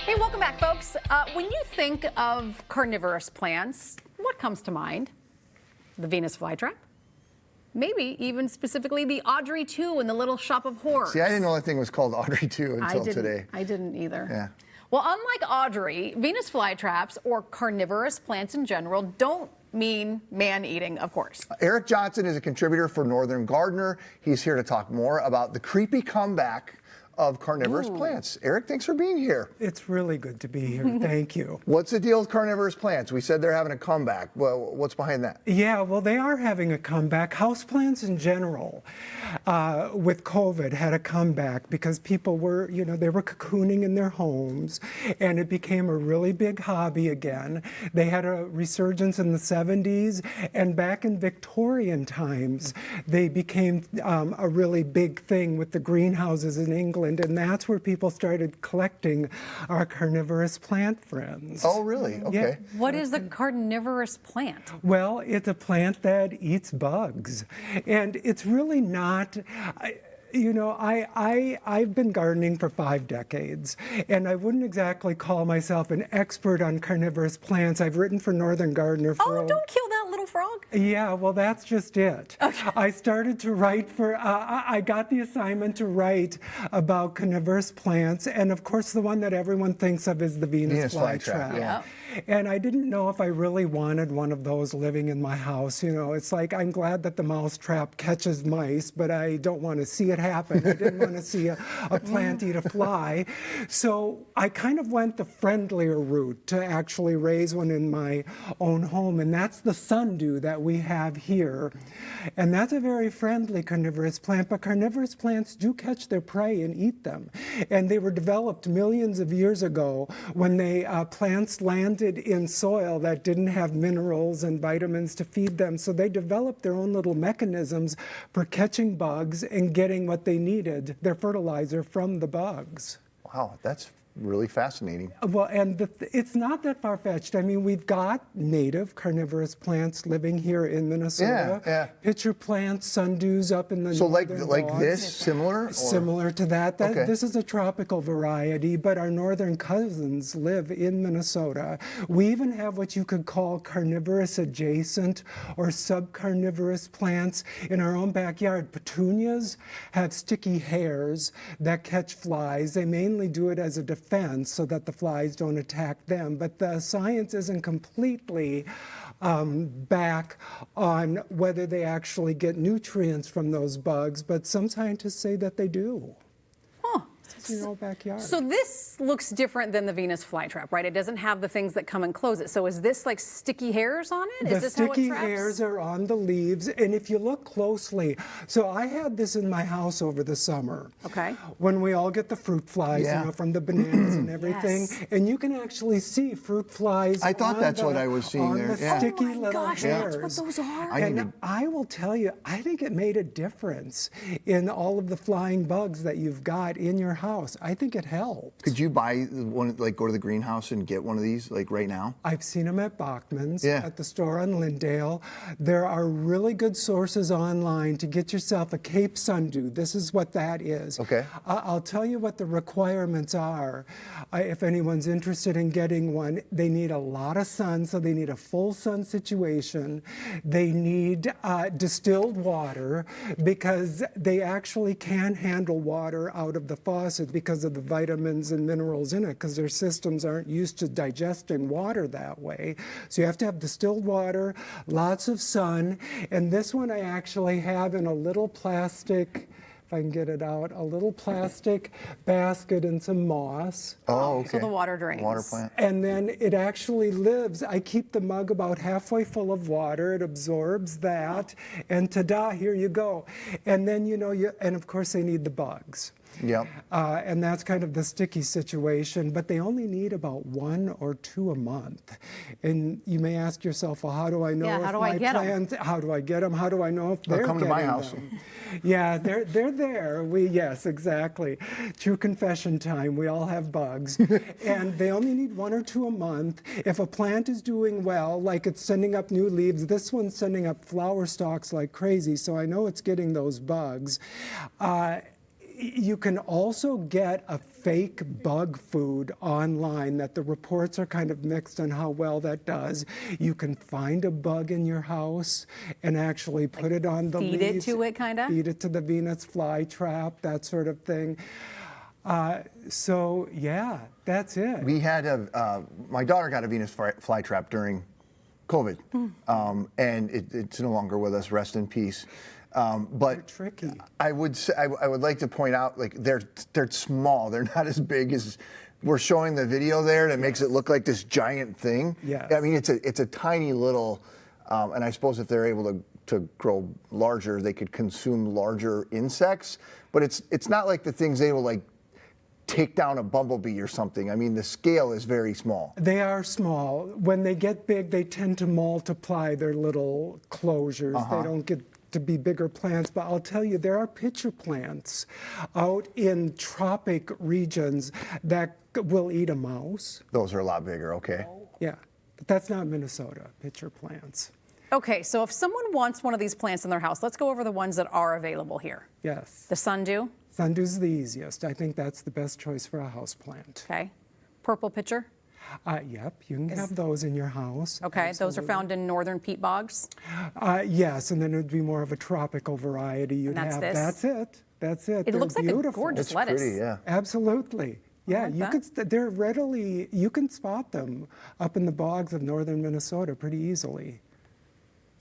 Hey, welcome back, folks. When you think of carnivorous plants, what comes to mind? The Venus flytrap? Maybe even specifically the Audrey 2 in the Little Shop of Horrors. See, I didn't know that thing was called Audrey 2 until today. I didn't either. Yeah. Well, unlike Audrey, Venus flytraps, or carnivorous plants in general, don't mean man-eating, of course. Eric Johnson is a contributor for Northern Gardener. He's here to talk more about the creepy comeback of carnivorous plants. Eric, thanks for being here. It's really good to be here. Thank you. What's the deal with carnivorous plants? We said they're having a comeback. Well, what's behind that? Yeah, well, they are having a comeback. Houseplants in general, with COVID, had a comeback because people were, they were cocooning in their homes, and it became a really big hobby again. They had a resurgence in the 70s, and back in Victorian times, they became a really big thing with the greenhouses in England. And that's where people started collecting our carnivorous plant friends. Oh, really? Okay. Yeah. What is a carnivorous plant? Well, it's a plant that eats bugs. And it's really not... I've been gardening for 5 decades, and I wouldn't exactly call myself an expert on carnivorous plants. I've written for Northern Gardener for... Oh, don't kill that little frog. Yeah, well, that's just it. Okay. I started to write for... I got the assignment to write about carnivorous plants, and of course the one that everyone thinks of is the Venus flytrap. Yeah. And I didn't know if I really wanted one of those living in my house. It's like, I'm glad that the mouse trap catches mice, but I don't want to see it happen. I didn't want to see a plant eat a fly. So I kind of went the friendlier route to actually raise one in my own home, and that's the sundew that we have here. And that's a very friendly carnivorous plant, but carnivorous plants do catch their prey and eat them. And they were developed millions of years ago when plants landed in soil that didn't have minerals and vitamins to feed them. So they developed their own little mechanisms for catching bugs and getting what they needed, their fertilizer, from the bugs. Wow, that's really fascinating. Well, and it's not that far-fetched. I mean, we've got native carnivorous plants living here in Minnesota. Yeah. Pitcher plants, sundews up in the So like bogs. this, similar? Or? Similar to that. Okay. This is a tropical variety, but our northern cousins live in Minnesota. We even have what you could call carnivorous adjacent or subcarnivorous plants in our own backyard. Petunias have sticky hairs that catch flies. They mainly do it as a defense so that the flies don't attack them. But the science isn't completely back on whether they actually get nutrients from those bugs, but some scientists say that they do. Huh. It's in your own backyard. So this looks different than the Venus flytrap, right? It doesn't have the things that come and close it. So is this like sticky hairs on it? Is this how it traps? The sticky hairs are on the leaves, and if you look closely, so I had this in my house over the summer. Okay. When we all get the fruit flies, from the bananas and everything, Yes. and you can actually see fruit flies. I thought that's what I was seeing on there. the sticky Oh my little gosh, hairs. that's what those are. And I will tell you, I think it made a difference in all of the flying bugs that you've got in your house. I think it helped. Could you buy one, like go to the greenhouse and get one of these, like right now? I've seen them at Bachman's, at the store on Lindale. There are really good sources online to get yourself a Cape sundew. This is what that is. Okay. I'll tell you what the requirements are. If anyone's interested in getting one, they need a lot of sun, so they need a full sun situation. They need distilled water because they actually can handle water out of the faucet because of the vitamins and minerals in it, because their systems aren't used to digesting water that way. So you have to have distilled water, lots of sun, and this one I actually have in a little plastic, if I can get it out, a little plastic basket and some moss. Oh, okay. So the water drains. Water plant. And then it actually lives. I keep the mug about halfway full of water. It absorbs that, and ta-da, here you go. And then, and of course they need the bugs. Yep. And that's kind of the sticky situation, but they only need about 1 or 2 a month. And you may ask yourself, well, how do I know if my plants, how do I get them? How do I know if they're come to my house. Yeah, they're there. Yes, exactly. True confession time. We all have bugs. And they only need 1 or 2 a month. If a plant is doing well, like it's sending up new leaves, this one's sending up flower stalks like crazy, so I know it's getting those bugs. you can also get a fake bug food online that the reports are kind of mixed on how well that does. You can find a bug in your house and actually put it on the feed it leaves. to it, kind of? Feed it to the Venus flytrap, that sort of thing. So yeah, that's it. We had my daughter got a Venus flytrap during COVID, and it's no longer with us. Rest in peace. But They're tricky. I would say, I would like to point out, like they're small. They're not as big as we're showing the video there. That makes it look like this giant thing. Yes. I mean, it's a tiny little, and I suppose if they're able to grow larger, they could consume larger insects. But it's not like the things they will like take down a bumblebee or something. I mean, the scale is very small. They are small. When they get big, they tend to multiply their little closures. They don't get to be bigger plants, but I'll tell you, there are pitcher plants out in tropic regions that will eat a mouse. Those are a lot bigger, okay. Yeah, but that's not Minnesota, pitcher plants. Okay, so if someone wants one of these plants in their house, let's go over the ones that are available here. Yes. The sundew, Sundew's the easiest. I think that's the best choice for a house plant. okay. Purple pitcher, Yep, you can have those in your house. okay. Those are found in northern peat bogs. Yes, and then it would be more of a tropical variety you'd And that's have. this? That's it. That's it. It They're looks like a beautiful. gorgeous It's lettuce. pretty, yeah. Absolutely. Yeah, like you that. could. They're readily. You can spot them up in the bogs of northern Minnesota pretty easily.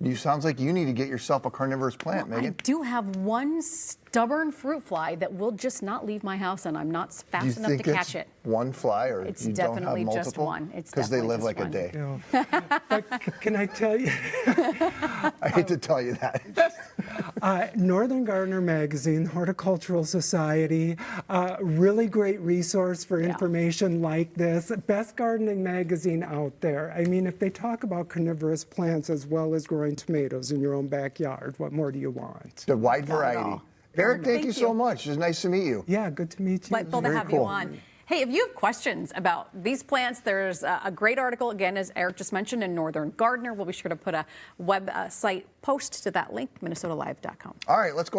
You sounds like you need to get yourself a carnivorous plant, I Megan. do have one stubborn fruit fly that will just not leave my house, and I'm not Do you fast enough to think catch it's it. one fly, or It's you don't have definitely multiple? just one. It's because they definitely live just like one. a day. You know. But can I tell you, I hate to tell you that. Northern Gardener Magazine, Horticultural Society, really great resource for Yeah. information like this. Best gardening magazine out there. I mean, if they talk about carnivorous plants as well as growing tomatoes in your own backyard, what more do you want? The wide Not at variety. all. Eric, thank you Thank so you. much. It was nice to meet you. Yeah, good to meet you. Delightful to Very have cool. you on. Hey, if you have questions about these plants, there's a great article, again, as Eric just mentioned, in Northern Gardener. We'll be sure to put a website post to that link, minnesotalive.com. All right, let's go.